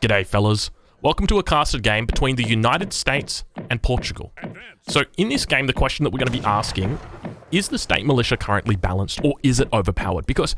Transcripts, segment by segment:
G'day fellas, welcome to a casted game between the United States and Portugal. So in this game, the question that we're going to be asking, is the State Militia currently balanced or is it overpowered? Because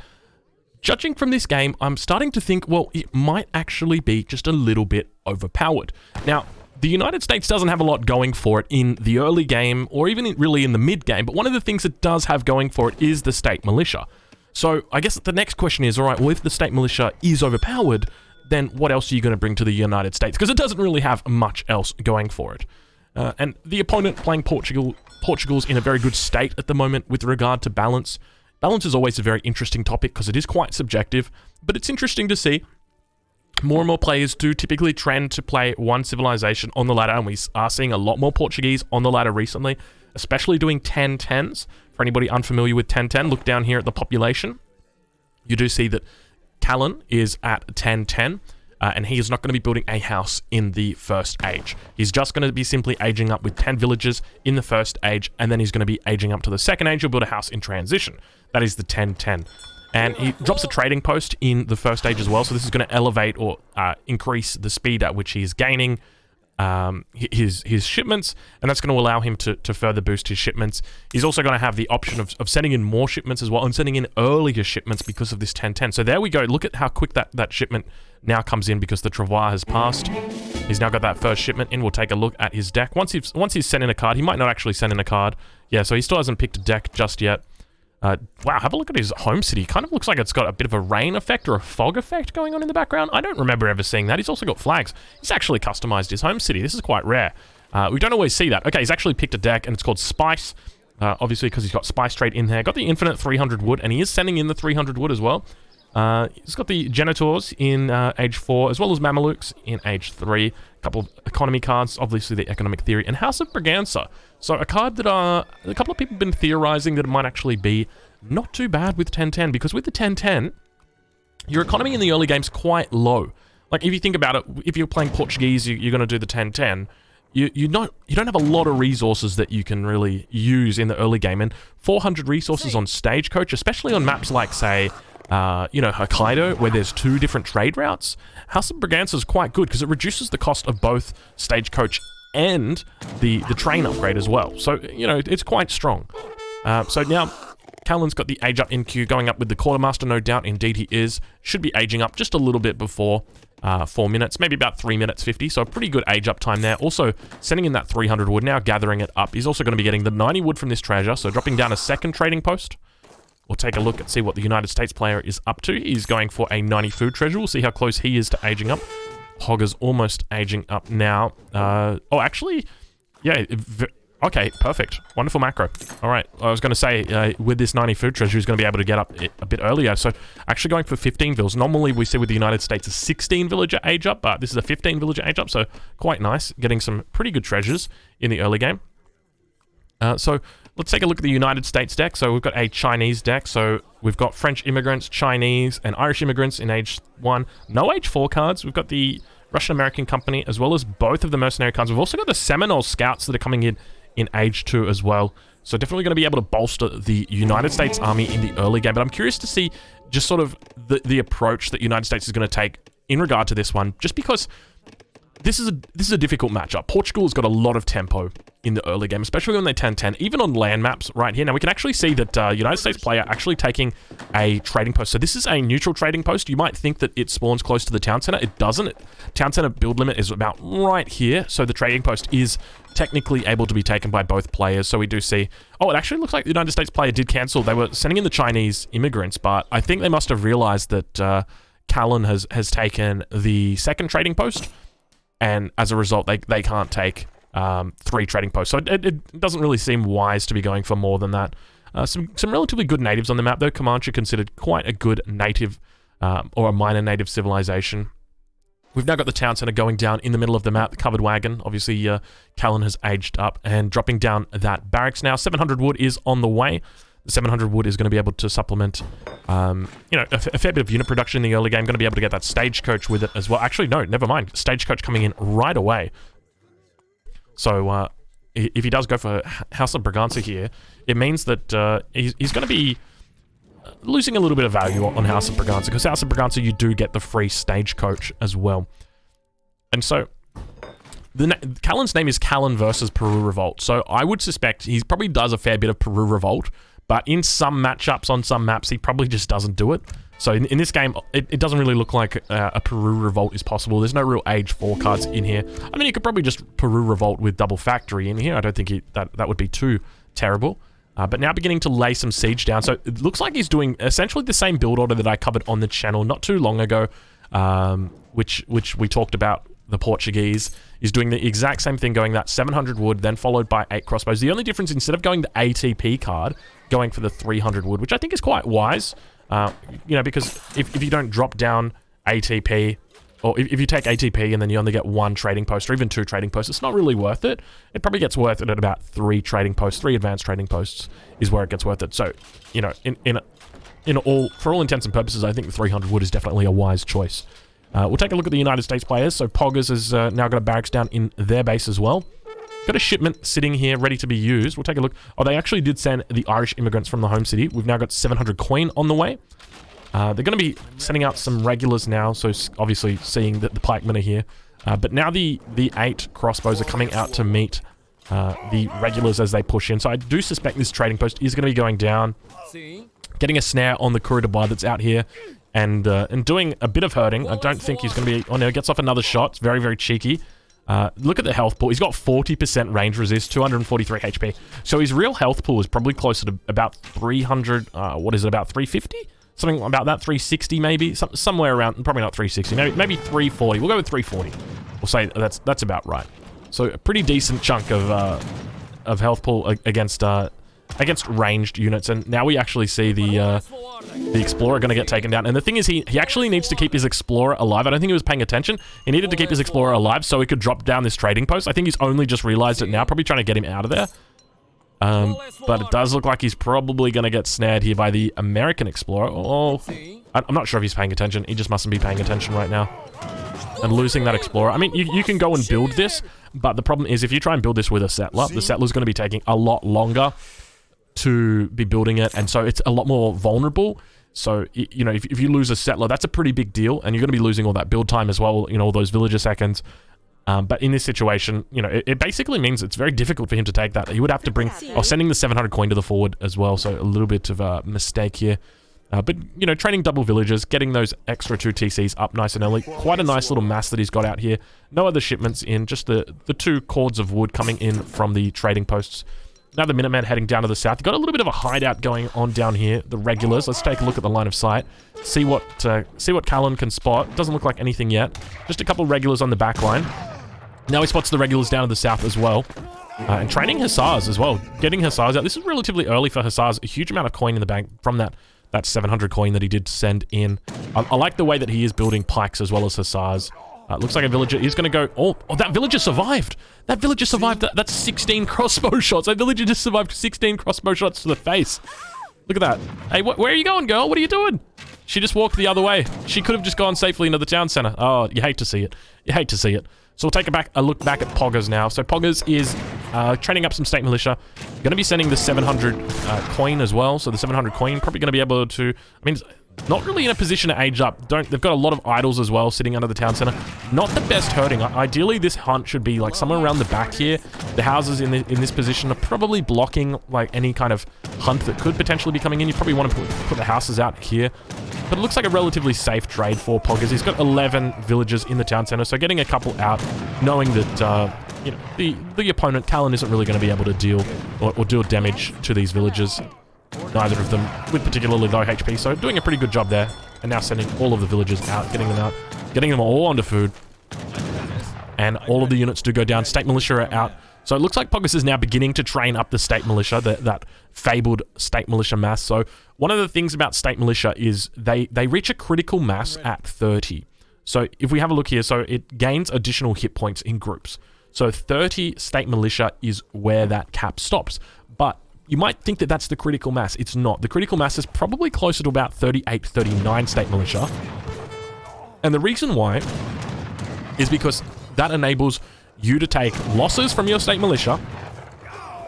judging from this game, I'm starting to think, well, it might actually be just a little bit overpowered. Now, the United States doesn't have a lot going for it in the early game or even really in the mid game, but one of the things it does have going for it is the State Militia. So I guess the next question is, all right, well, if the State Militia is overpowered, then what else are you going to bring to the United States? Because it doesn't really have much else going for it. And the opponent playing Portugal's in a very good state at the moment with regard to balance. Balance is always a very interesting topic because it is quite subjective, but it's interesting to see more and more players do typically trend to play one civilization on the ladder, and we are seeing a lot more Portuguese on the ladder recently, especially doing 10-10s. For anybody unfamiliar with 10-10, look down here at the population. You do see that Callan is at 10-10, and he is not going to be building a house in the first age. He's just going to be simply aging up with 10 villages in the first age, and then he's going to be aging up to the second age. He'll build a house in transition. That is the 10-10. And he drops a trading post in the first age as well, so this is going to elevate or increase the speed at which he is gaining his shipments, and that's going to allow him to further boost his shipments. He's also going to have the option of sending in more shipments as well, and sending in earlier shipments because of this 10-10. So there we go. Look at how quick that shipment now comes in because the Travail has passed. He's now got that first shipment in. We'll take a look at his deck. Once he's sent in a card, he might not actually send in a card. Yeah, so he still hasn't picked a deck just yet. Wow, have a look at his home city. Kind of looks like it's got a bit of a rain effect or a fog effect going on in the background. I don't remember ever seeing that. He's also got flags. He's actually customized his home city. This is quite rare. We don't always see that. Okay, he's actually picked a deck, and it's called Spice. Obviously, because he's got Spice Trade in there. Got the infinite 300 wood, and he is sending in the 300 wood as well. He's got the Genitors in age 4, as well as Mamelukes in age 3. A couple of economy cards, obviously the economic theory, and House of Braganza. So a card that a couple of people have been theorizing that it might actually be not too bad with 10-10, because with the 10-10, your economy in the early game's quite low. Like, if you think about it, if you're playing Portuguese, you're going to do the 10-10. You don't have a lot of resources that you can really use in the early game, and 400 resources on Stagecoach, especially on maps like, say, Hokkaido, where there's 2 different trade routes, House of Braganza is quite good because it reduces the cost of both Stagecoach and the train upgrade as well. So, it's quite strong. So now, Callan's got the age up in queue, going up with the Quartermaster, no doubt. Indeed he is. Should be aging up just a little bit before 4 minutes, maybe about 3 minutes 50, so a pretty good age up time there. Also, sending in that 300 wood, now gathering it up. He's also going to be getting the 90 wood from this treasure, so dropping down a second trading post. We'll take a look and see what the United States player is up to. He's going for a 90 food treasure. We'll see how close he is to aging up. Hog is almost aging up now. Actually, yeah, okay, perfect. Wonderful macro. All right, I was going to say, with this 90 food treasure, he's going to be able to get up a bit earlier. So, actually going for 15 villas. Normally, we see with the United States a 16 villager age up, but this is a 15 villager age up, so quite nice. Getting some pretty good treasures in the early game. So, let's take a look at the United States deck. So, we've got a Chinese deck. So, we've got French immigrants, Chinese, and Irish immigrants in age 1. No age 4 cards. We've got the Russian-American company, as well as both of the mercenary cards. We've also got the Seminole scouts that are coming in age 2 as well. So definitely going to be able to bolster the United States Army in the early game. But I'm curious to see just sort of the approach that United States is going to take in regard to this one, just because this is a difficult matchup. Portugal has got a lot of tempo in the early game, especially when they 10-10, even on land maps right here. Now, we can actually see that United States player actually taking a trading post. So this is a neutral trading post. You might think that it spawns close to the town center. It doesn't. Town center build limit is about right here. So the trading post is technically able to be taken by both players. So we do see... Oh, it actually looks like the United States player did cancel. They were sending in the Chinese immigrants, but I think they must have realized that Callan has taken the second trading post, and as a result, they can't take 3 trading posts. So it doesn't really seem wise to be going for more than that. Some relatively good natives on the map, though. Comanche considered quite a good native or a minor native civilization. We've now got the town center going down in the middle of the map, the covered wagon. Obviously, Callan has aged up and dropping down that barracks now. 700 wood is on the way. The 700 wood is going to be able to supplement, a fair bit of unit production in the early game. Going to be able to get that Stagecoach with it as well. Actually, no, never mind. Stagecoach coming in right away. So, if he does go for House of Braganza here, it means that he's going to be losing a little bit of value on House of Braganza, because House of Braganza, you do get the free Stagecoach as well. And so Callan's name is Callan versus Peru Revolt. So I would suspect he probably does a fair bit of Peru Revolt, but in some matchups on some maps, he probably just doesn't do it. So in this game, it doesn't really look like a Peru Revolt is possible. There's no real Age 4 cards in here. I mean, you could probably just Peru Revolt with double factory in here. I don't think that would be too terrible. But now beginning to lay some siege down. So it looks like he's doing essentially the same build order that I covered on the channel not too long ago, which we talked about. The Portuguese is doing the exact same thing, going that 700 wood, then followed by 8 crossbows. The only difference, instead of going the ATP card, going for the 300 wood, which I think is quite wise. You know, because if you don't drop down ATP, or if you take ATP and then you only get 1 trading post or even 2 trading posts, it's not really worth it. It probably gets worth it at about 3 trading posts, 3 advanced trading posts is where it gets worth it. So, you know, for all intents and purposes, I think the 300 wood is definitely a wise choice. We'll take a look at the United States players. So Poggers has now got a barracks down in their base as well. Got a shipment sitting here ready to be used. We'll take a look. Oh, they actually did send the Irish immigrants from the home city. We've now got 700 coin on the way. They're going to be sending out some regulars now, so obviously seeing that the pikemen are here. But now the 8 crossbows are coming out to meet the regulars as they push in. So I do suspect this trading post is going to be going down. Getting a snare on the Coureur de Bois that's out here. And doing a bit of hurting. I don't think he's going to be... Oh, no, he gets off another shot. It's very, very cheeky. Look at the health pool. He's got 40% range resist, 243 HP. So his real health pool is probably closer to about 300... what is it, about 350? Something about that, 360 maybe? Somewhere around... Probably not 360. Maybe 340. We'll go with 340. We'll say that's about right. So a pretty decent chunk of health pool against ranged units. And now we actually see the Explorer going to get taken down. And the thing is, he actually needs to keep his Explorer alive. I don't think he was paying attention. He needed to keep his Explorer alive so he could drop down this trading post. I think he's only just realized it now, probably trying to get him out of there. But it does look like he's probably going to get snared here by the American Explorer. Oh, I'm not sure if he's paying attention. He just mustn't be paying attention right now. And losing that Explorer. I mean, you can go and build this, but the problem is if you try and build this with a settler, the settler's going to be taking a lot longer to be building it, and so it's a lot more vulnerable. So, you know, if you lose a settler, that's a pretty big deal, and you're going to be losing all that build time as well, you know, all those villager seconds. But in this situation, you know, it basically means it's very difficult for him to take that. He would have to bring... Oh, sending the 700 coin to the forward as well, so a little bit of a mistake here. But, you know, training double villagers, getting those extra 2 TCs up nice and early. Quite a nice little mass that he's got out here. No other shipments in, just the 2 cords of wood coming in from the trading posts. Now the Minutemen heading down to the south. You've got a little bit of a hideout going on down here. The regulars. Let's take a look at the line of sight. See what Callan can spot. Doesn't look like anything yet. Just a couple regulars on the back line. Now he spots the regulars down to the south as well. And training Hussars as well. Getting Hussars out. This is relatively early for Hussars. A huge amount of coin in the bank from that 700 coin that he did send in. I like the way that he is building pikes as well as Hussars. Looks like a villager is going to go... Oh, that villager survived! That villager survived. That's 16 crossbow shots. That villager just survived 16 crossbow shots to the face. Look at that. Hey, where are you going, girl? What are you doing? She just walked the other way. She could have just gone safely into the town center. Oh, you hate to see it. You hate to see it. So we'll take a look back at Poggers now. So Poggers is training up some State Militia. Going to be sending the 700 coin as well. So the 700 coin probably going to be able to... I mean... Not really in a position to age up. They've got a lot of idols as well sitting under the town center. Not the best hurting. Ideally, this hunt should be like somewhere around the back here. The houses in this position are probably blocking like any kind of hunt that could potentially be coming in. You probably want to put the houses out here. But it looks like a relatively safe trade for Poggers. He's got 11 villagers in the town center, so getting a couple out, knowing that you know, the opponent, Callan, isn't really going to be able to deal or deal damage to these villagers. Neither of them with particularly low HP, so doing a pretty good job there. And now sending all of the villagers out, getting them all onto food. And all of the units do go down. State Militia are out. So it looks like Poggers is now beginning to train up the State Militia, that fabled State Militia mass. So one of the things about State Militia is they reach a critical mass at 30. So if we have a look here, so it gains additional hit points in groups. So 30 State Militia is where that cap stops. But you might think that that's the critical mass. It's not. The critical mass is probably closer to about 38, 39 State Militia. And the reason why is because that enables you to take losses from your State Militia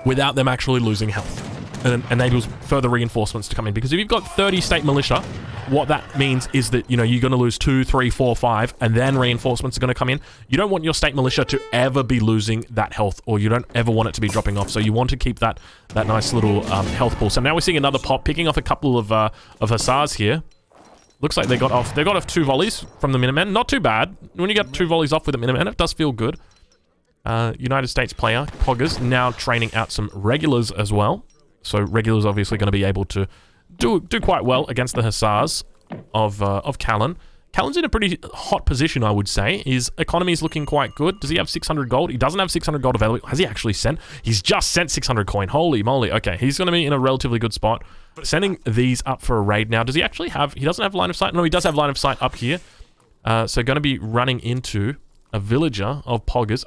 without them actually losing health. enables further reinforcements to come in. Because if you've got 30 State Militia, what that means is that, you know, you're going to lose 2, 3, 4, 5, and then reinforcements are going to come in. You don't want your State Militia to ever be losing that health, or you don't ever want it to be dropping off. So you want to keep that nice little health pool. So now we're seeing another pop, picking off a couple of Hussars here. Looks like they got off 2 volleys from the Minutemen. Not too bad. When you get 2 volleys off with the Minutemen, it does feel good. United States player, Poggers, now training out some regulars as well. So regulars obviously going to be able to do quite well against the Hussars of Callan. Callan's in a pretty hot position, I would say. His economy is looking quite good. Does he have 600 gold? He doesn't have 600 gold available. Has he actually sent? He's just sent 600 coin. Holy moly. Okay, he's going to be in a relatively good spot. Sending these up for a raid now. Does he actually have... He doesn't have line of sight? No, he does have line of sight up here. So going to be running into a villager of Poggers.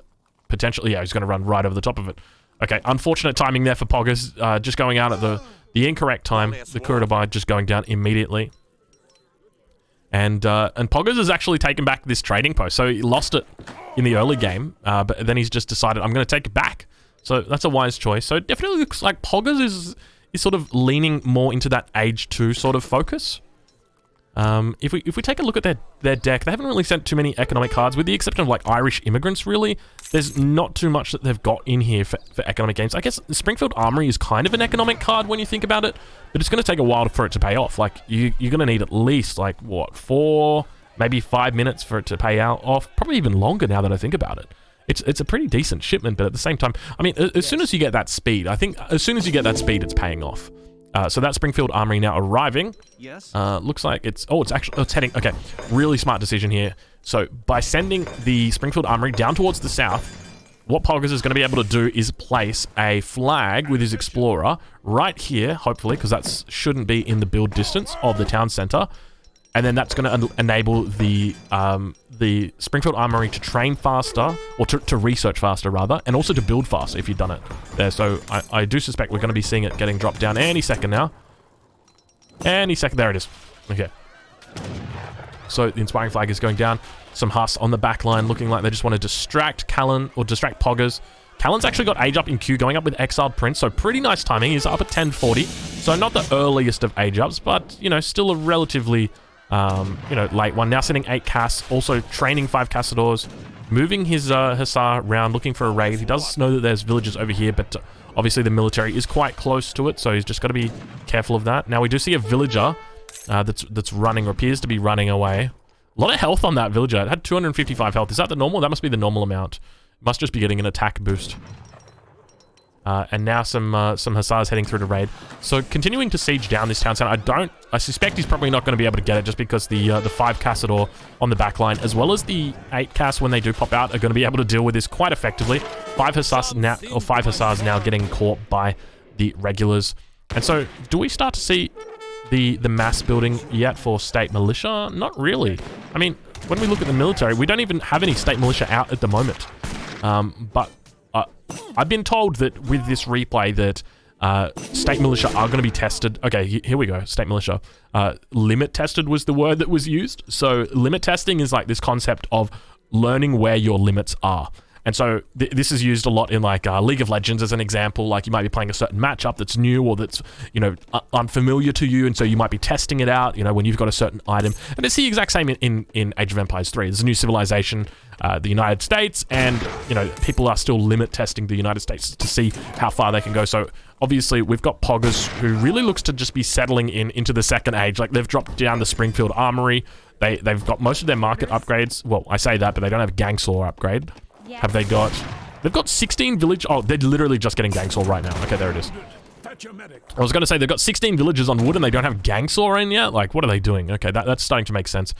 Potentially, yeah, he's going to run right over the top of it. Okay, unfortunate timing there for Poggers. Just going out at the incorrect time. The Kuridabai just going down immediately. And Poggers has actually taken back this trading post. So he lost it in the early game, but then he's just decided, I'm going to take it back. So that's a wise choice. So it definitely looks like Poggers is sort of leaning more into that Age 2 sort of focus. If we take a look at their deck, they haven't really sent too many economic cards, with the exception of like Irish immigrants, really. There's not too much that they've got in here for economic games. I guess the Springfield Armory is kind of an economic card when you think about it, but it's going to take a while for it to pay off. Like, you're going to need at least, like, what, 4, maybe 5 minutes for it to pay out off. Probably even longer now that I think about it. It's a pretty decent shipment, but at the same time, I mean, as soon as you get that speed, I think as soon as you get that speed, it's paying off. So that Springfield Armory now arriving. Yes. Looks like it's heading. Okay, really smart decision here. So by sending the Springfield Armory down towards the south, what Poggers is going to be able to do is place a flag with his Explorer right here, hopefully, because that shouldn't be in the build distance of the town center. And then that's going to enable the Springfield Armory to train faster, or to research faster, rather, and also to build faster if you've done it there. So I do suspect we're going to be seeing it getting dropped down any second now. Any second. There it is. Okay. So the Inspiring Flag is going down. Some Huss on the back line looking like they just want to distract Callan, or distract Poggers. Callan's actually got Age Up in queue, going up with Exiled Prince, so pretty nice timing. He's up at 1040. So not the earliest of Age Ups, but, you know, still a relatively... late one. Now sending 8 Cass, also training 5 Cassadors, moving his Hussar around, looking for a raid. He does know that there's villages over here, but obviously the military is quite close to it, so he's just got to be careful of that. Now we do see a villager that's running, or appears to be running away. A lot of health on that villager. It had 255 health. Is that the normal? That must be the normal amount. Must just be getting an attack boost. And now some Hussars heading through to raid. So continuing to siege down this town center. I suspect he's probably not going to be able to get it, just because the 5 Cassador on the back line, as well as the 8 Cass when they do pop out, are going to be able to deal with this quite effectively. 5 Hussars now getting caught by the regulars. And so, do we start to see the mass building yet for State Militia? Not really. I mean, when we look at the military, we don't even have any State Militia out at the moment. But I've been told that with this replay that State Militia are going to be tested. Okay, here we go. State Militia. Limit tested was the word that was used. So limit testing is like this concept of learning where your limits are. And so this is used a lot in like League of Legends as an example. Like, you might be playing a certain matchup that's new, or that's, you know, unfamiliar to you, and so you might be testing it out, you know, when you've got a certain item. And it's the exact same in Age of Empires 3. There's a new civilization, the United States, and, you know, people are still limit testing the United States to see how far they can go. So obviously we've got Poggers, who really looks to just be settling into the second age. Like, they've dropped down the Springfield Armory. They've got most of their market upgrades. Well, I say that, but they don't have Gang Saw upgrade. Yes. Have they got... They've got 16 village... Oh, they're literally just getting Gang Saw right now. Okay, there it is. I was going to say, they've got 16 villages on wood and they don't have Gang Saw in yet? Like, what are they doing? Okay, that's starting to make sense.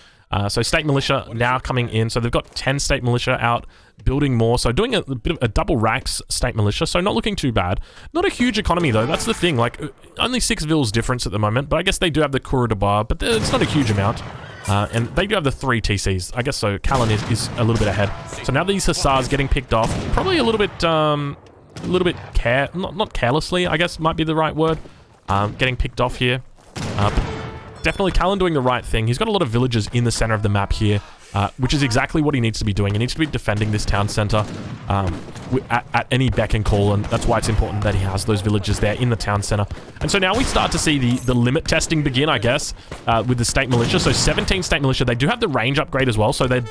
So State Militia now coming in. So they've got 10 State Militia out, building more. So doing a bit of a double racks State Militia. So not looking too bad. Not a huge economy, though. That's the thing. Like, only 6 vills difference at the moment. But I guess they do have the Kuridabai, but it's not a huge amount. And they do have the 3 TCs. I guess so. Callan is a little bit ahead. So now these Hussars getting picked off. Probably a little bit not carelessly, I guess might be the right word. Getting picked off here. Definitely Callan doing the right thing. He's got a lot of villagers in the center of the map here. which is exactly what he needs to be doing. He needs to be defending this town center at any beck and call, and that's why it's important that he has those villagers there in the town center. And so now we start to see the limit testing begin, I guess, with the State Militia. So 17 State Militia, they do have the range upgrade as well, so they're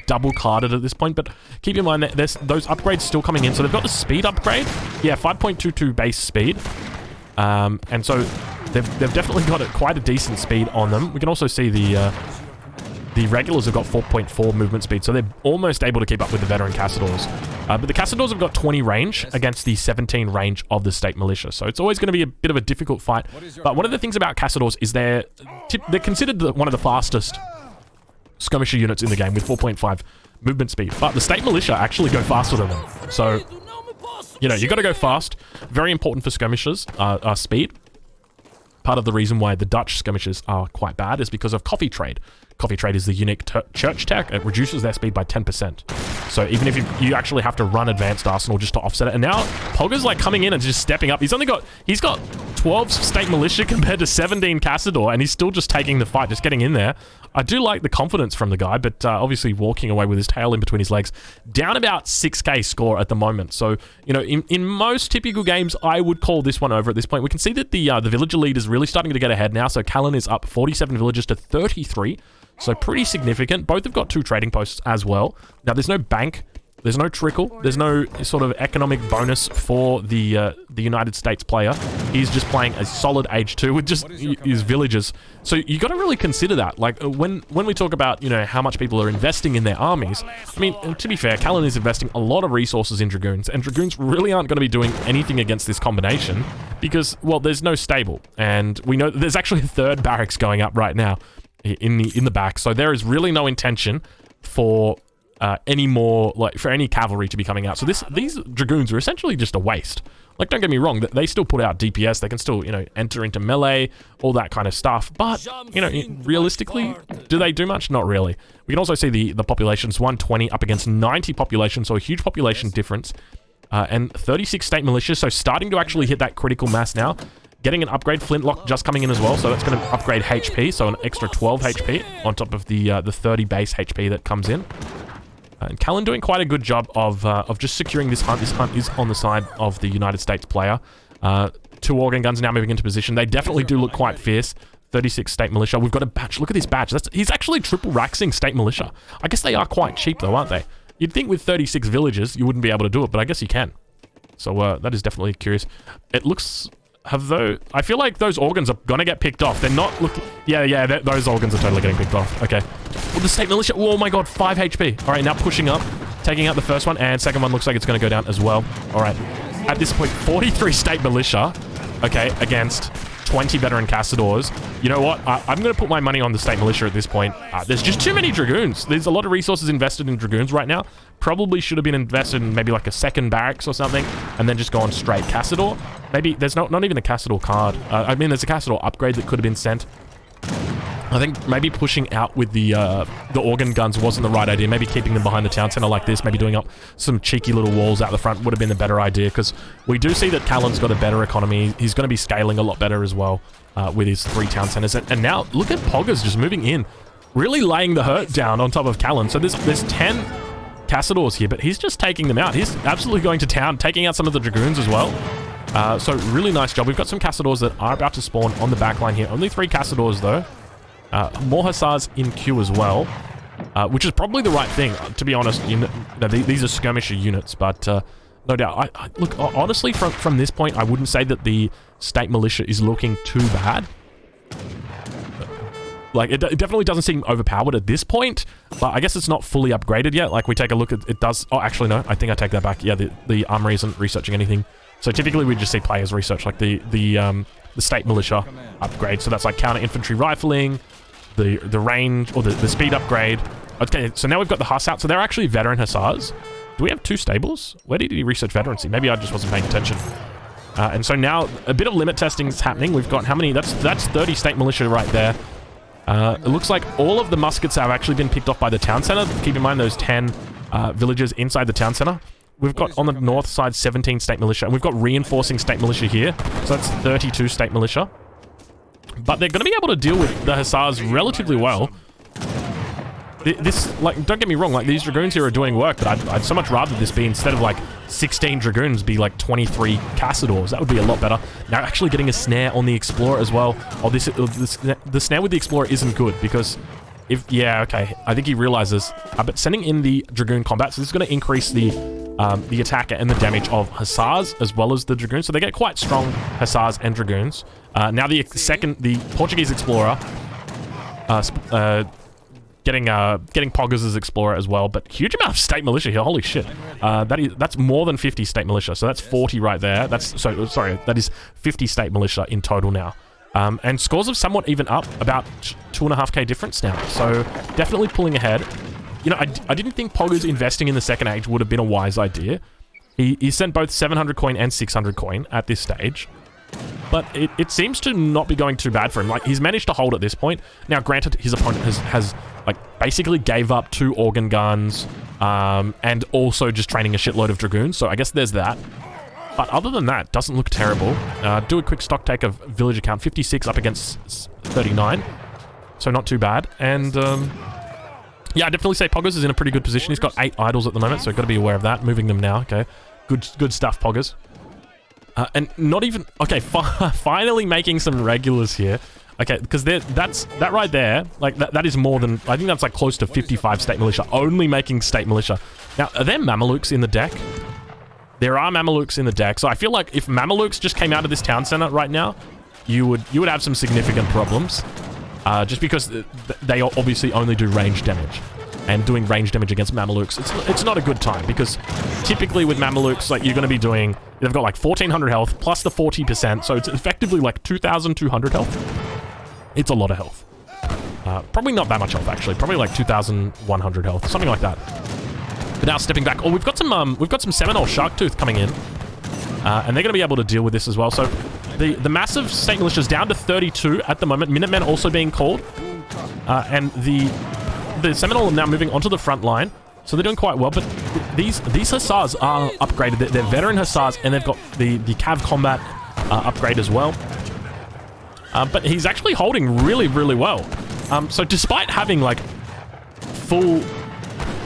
double carded at this point, but keep in mind that there's those upgrades still coming in. So they've got the speed upgrade, yeah, 5.22 base speed, and so they've definitely got quite a decent speed on them. We can also see the regulars have got 4.4 movement speed, so they're almost able to keep up with the veteran Castadors. But the Castadors have got 20 range against the 17 range of the State Militia, so it's always going to be a bit of a difficult fight. But one of the things about Castadors is they're considered one of the fastest skirmisher units in the game with 4.5 movement speed. But the State Militia actually go faster than them. So, you know, you got to go fast. Very important for skirmishers, speed. Part of the reason why the Dutch skirmishers are quite bad is because of coffee trade. Coffee trade is the unique church tech. It reduces their speed by 10%. So even if you actually have to run advanced arsenal just to offset it. And now Pogga's like coming in and just stepping up. He's got 12 State Militia compared to 17 Castador, and he's still just taking the fight, just getting in there. I do like the confidence from the guy, but obviously walking away with his tail in between his legs. Down about 6k score at the moment. So, you know, in most typical games, I would call this one over at this point. We can see that the villager lead is really starting to get ahead now. So Callan is up 47 villagers to 33. So pretty significant. Both have got 2 trading posts as well. Now, there's no bank. There's no trickle. There's no sort of economic bonus for the United States player. He's just playing a solid age 2 with just his villagers. So you got to really consider that. Like when we talk about, you know, how much people are investing in their armies. I mean, to be fair, Callan is investing a lot of resources in Dragoons, and Dragoons really aren't going to be doing anything against this combination because, well, there's no stable, and we know there's actually a 3rd barracks going up right now in the back. So there is really no intention for any more, like, for any cavalry to be coming out. So these Dragoons are essentially just a waste. Like, don't get me wrong, they still put out DPS, they can still, you know, enter into melee, all that kind of stuff, but, you know, realistically, do they do much? Not really. We can also see the populations, 120 up against 90 population, so a huge population difference, and 36 State Militia, so starting to actually hit that critical mass now. Getting an upgrade, Flintlock just coming in as well, so that's going to upgrade HP, so an extra 12 HP on top of the 30 base HP that comes in. And Callan doing quite a good job of just securing this hunt. This hunt is on the side of the United States player. 2 organ guns now moving into position. They definitely do look quite fierce. 36 State Militia. We've got a batch. Look at this batch. He's actually triple raxing State Militia. I guess they are quite cheap though, aren't they? You'd think with 36 villages, you wouldn't be able to do it, but I guess you can. So that is definitely curious. It looks... I feel like those organs are gonna get picked off. They're not looking... Yeah, those organs are totally getting picked off. Okay. Well, the State Militia... Oh my god, 5 HP. All right, now pushing up. Taking out the first one, and second one looks like it's gonna go down as well. All right. At this point, 43 State Militia, okay, against 20 veteran Castadors. You know what? I'm gonna put my money on the State Militia at this point. There's just too many Dragoons. There's a lot of resources invested in Dragoons right now. Probably should have been invested in maybe like a 2nd barracks or something, and then just gone straight Castador. Maybe there's not even a Castador card. I mean, there's a Castador upgrade that could have been sent. I think maybe pushing out with the organ guns wasn't the right idea. Maybe keeping them behind the town center like this, maybe doing up some cheeky little walls out the front would have been a better idea, because we do see that Callan's got a better economy. He's going to be scaling a lot better as well with his 3 town centers. And now look at Pogga's just moving in, really laying the hurt down on top of Callan. So there's 10 Castadors here, but he's just taking them out. He's absolutely going to town, taking out some of the Dragoons as well. So really nice job. We've got some Castadors that are about to spawn on the back line here. Only 3 Castadors though. More Hussars in queue as well, which is probably the right thing, to be honest. You know, these are skirmisher units, but no doubt. Look, honestly, from this point, I wouldn't say that the State Militia is looking too bad. Like, it definitely doesn't seem overpowered at this point, but I guess it's not fully upgraded yet. Like, we take a look at it does... Oh, actually, no. I think I take that back. Yeah, the armory isn't researching anything. So typically, we just see players research, like the State Militia upgrade. So that's like counter infantry rifling, the range, or the speed upgrade. Okay, so now we've got the Huss out. So they're actually veteran Hussars. Do we have 2 stables? Where did he research veterancy? Maybe I just wasn't paying attention. And so now a bit of limit testing is happening. We've got how many? That's 30 State Militia right there. It looks like all of the muskets have actually been picked off by the town center. Keep in mind those 10 villagers inside the town center. We've got on the north side 17 State Militia, and we've got reinforcing State Militia here. So that's 32 State Militia. But they're going to be able to deal with the Hussars relatively well. this, like, don't get me wrong, like, these Dragoons here are doing work, but I'd so much rather this be, instead of, like, 16 Dragoons, be, like, 23 Cassadors. That would be a lot better. Now, actually getting a snare on the Explorer as well. Oh, the snare with the Explorer isn't good, because if... Yeah, okay. I think he realizes. But sending in the Dragoon combat, so this is going to increase the attack and the damage of Hussars, as well as the Dragoons. So they get quite strong Hussars and Dragoons. Now, the Portuguese Explorer... getting Poggers as Explorer as well, but huge amount of State Militia here. Holy shit. That's more than 50 State Militia, so that's 40 right there. That is 50 State Militia in total now. And scores have somewhat even up, about 2.5k difference now, so definitely pulling ahead. You know, I didn't think Poggers investing in the second age would have been a wise idea. He sent both 700 coin and 600 coin at this stage. But it seems to not be going too bad for him. Like, he's managed to hold at this point. Now, granted, his opponent has like, basically gave up 2 organ guns, and also just training a shitload of Dragoons, so I guess there's that. But other than that, doesn't look terrible. Do a quick stock take of village account, 56 up against 39, so not too bad. And, yeah, I definitely say Poggers is in a pretty good position. He's got 8 idols at the moment, so got to be aware of that. Moving them now, okay. Good stuff, Poggers. And not even... Okay, finally making some regulars here. Okay, because that right there, like, that is more than... I think that's, like, close to 55 State Militia, only making State Militia. Now, are there Mamelukes in the deck? There are Mamelukes in the deck, so I feel like if Mamelukes just came out of this town center right now, you would have some significant problems. Just because they obviously only do range damage. And doing range damage against Mamelukes, it's not a good time, because typically with Mamelukes, like, you're going to be doing... They've got like 1400 health plus the 40%, so it's effectively like 2200 health. It's a lot of health. Probably not that much health, actually. Probably like 2100 health, something like that. But now stepping back, oh, we've got some Seminole Sharktooth coming in, and they're going to be able to deal with this as well. So the massive State Militia is down to 32 at the moment. Minutemen also being called, and the Seminole are now moving onto the front line. So they're doing quite well, but these Hussars are upgraded. They're veteran Hussars, and they've got the Cav Combat upgrade as well. But he's actually holding really, really well. So despite having, like, full...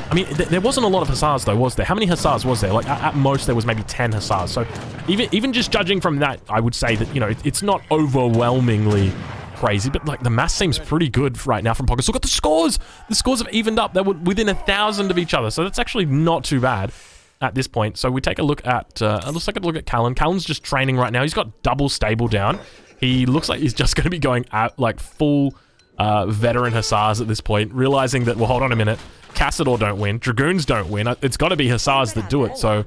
I mean, there wasn't a lot of Hussars, though, was there? How many Hussars was there? Like, at most, there was maybe 10 Hussars. So even just judging from that, I would say that, you know, it's not overwhelmingly... crazy, but like the mass seems pretty good right now from Poggers. Look at the scores! The scores have evened up. They were within 1,000 of each other, so that's actually not too bad at this point. So we take a look at, let's take a look at Callan. Callan's just training right now. He's got double stable down. He looks like he's just going to be going at like full veteran Hussars at this point, realizing that, well, hold on a minute, Cassador don't win, Dragoons don't win. It's got to be Hussars that do it. So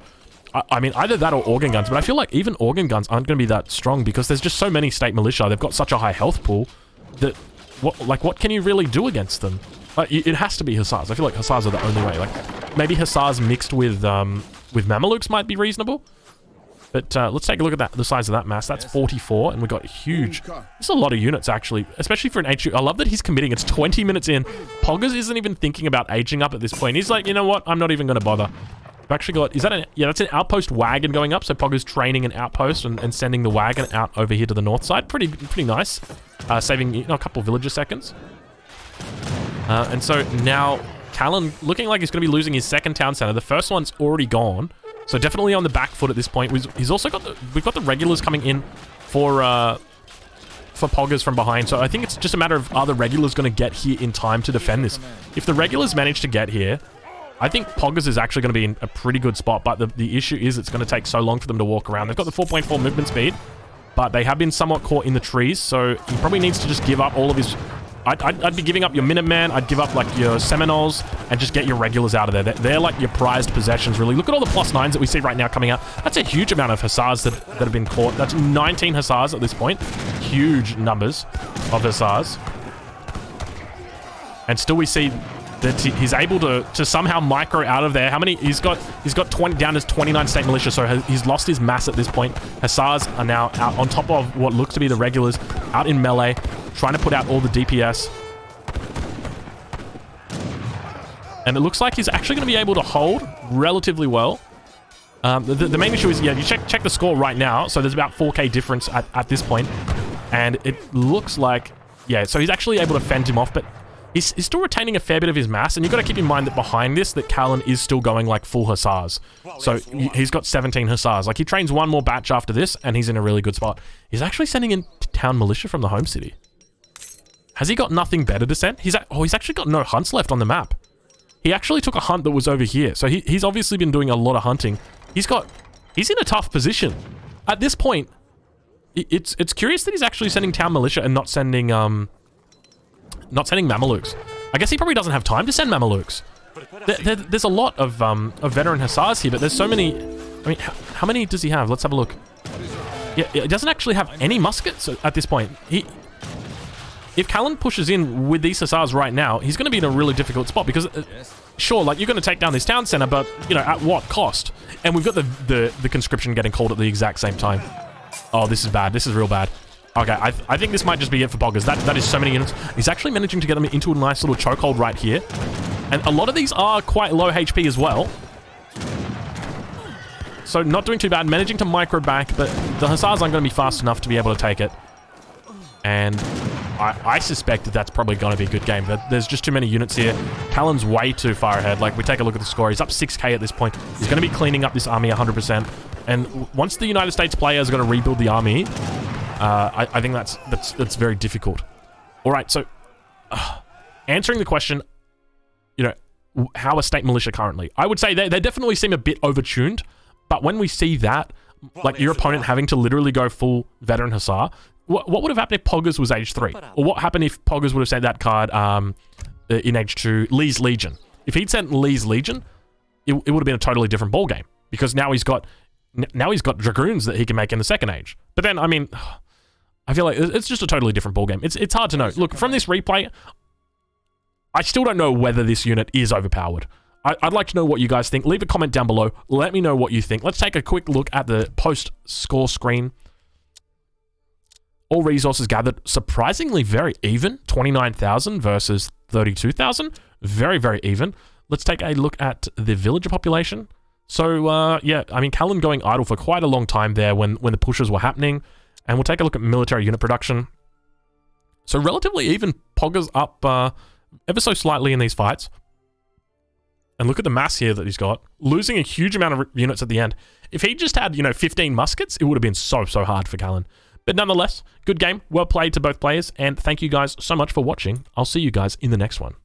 I mean, either that or organ guns, but I feel like even organ guns aren't going to be that strong because there's just so many State Militia. They've got such a high health pool that, what can you really do against them? Like, it has to be Hussars. I feel like Hussars are the only way. Like, maybe Hussars mixed with Mamelukes might be reasonable. But let's take a look at the size of that mass. That's 44, and we've got huge... There's a lot of units, actually, especially for an HU. I love that he's committing. It's 20 minutes in. Poggers isn't even thinking about aging up at this point. He's like, you know what? I'm not even going to bother. I've actually got... Is that an... Yeah, that's an outpost wagon going up. So Poggers training an outpost and sending the wagon out over here to the north side. Pretty nice. Saving, you know, a couple villager seconds. And so now Callan looking like he's going to be losing his second town center. The first one's already gone. So definitely on the back foot at this point. He's also got we've got the regulars coming in for Poggers from behind. So I think it's just a matter of, are the regulars going to get here in time to defend this? If the regulars manage to get here, I think Poggers is actually going to be in a pretty good spot. But the issue is it's going to take so long for them to walk around. They've got the 4.4 movement speed, but they have been somewhat caught in the trees. So he probably needs to just give up all of his... I'd be giving up your Minuteman, I'd give up like your Seminoles, and just get your regulars out of there. They're like your prized possessions, really. Look at all the +9s that we see right now coming out. That's a huge amount of Hussars that have been caught. That's 19 Hussars at this point. Huge numbers of Hussars. And still we see that he's able to somehow micro out of there. How many? He's got 20 down as 29 State Militia, so he's lost his mass at this point. Hussars are now out on top of what looks to be the regulars, out in melee, trying to put out all the DPS. And it looks like he's actually going to be able to hold relatively well. The main issue is, yeah, you check the score right now. So there's about 4k difference at this point. And it looks like, yeah, so he's actually able to fend him off. But He's still retaining a fair bit of his mass, and you've got to keep in mind that behind this, that Callan is still going like full hussars. So he's got 17 hussars. Like he trains one more batch after this, and he's in a really good spot. He's actually sending in town militia from the home city. Has he got nothing better to send? He's actually got no hunts left on the map. He actually took a hunt that was over here. So he's obviously been doing a lot of hunting. He's in a tough position. At this point, it's curious that he's actually sending town militia and not sending Mamelukes. I guess he probably doesn't have time to send Mamelukes. There's a lot of veteran hussars here, but there's so many. I mean, how many does he have? Let's have a look. Yeah, he doesn't actually have any muskets at this point. If Callan pushes in with these hussars right now, he's going to be in a really difficult spot because, sure, like you're going to take down this town center, but you know at what cost? And we've got the conscription getting called at the exact same time. Oh, this is bad. This is real bad. Okay, I think this might just be it for Poggers. That is so many units. He's actually managing to get them into a nice little chokehold right here. And a lot of these are quite low HP as well. So not doing too bad. Managing to micro back, but the hussars aren't going to be fast enough to be able to take it. And I suspect that that's probably going to be a good game. There's just too many units here. Callan's way too far ahead. Like, we take a look at the score. He's up 6k at this point. He's going to be cleaning up this army 100%. And once the United States player is going to rebuild the army, I think that's very difficult. All right, so answering the question, you know, how are state militia currently? I would say they definitely seem a bit overtuned, but when we see that, like your opponent having to literally go full veteran hussar, what would have happened if Poggers was age 3? Or what happened if Poggers would have sent that card in age 2, Lee's Legion? If he'd sent Lee's Legion, it would have been a totally different ballgame, because now he's got Dragoons that he can make in the second age. But then, I mean, I feel like it's just a totally different ballgame. It's hard to know. Look, from this replay, I still don't know whether this unit is overpowered. I'd like to know what you guys think. Leave a comment down below. Let me know what you think. Let's take a quick look at the post-score screen. All resources gathered, surprisingly very even. 29,000 versus 32,000. Very, very even. Let's take a look at the villager population. So, yeah, I mean, Callan going idle for quite a long time there when the pushes were happening. And we'll take a look at military unit production. So, relatively even. Poggers up ever so slightly in these fights. And look at the mass here that he's got. Losing a huge amount of units at the end. If he just had, 15 muskets, it would have been so hard for Callan. But nonetheless, good game. Well played to both players. And thank you guys so much for watching. I'll see you guys in the next one.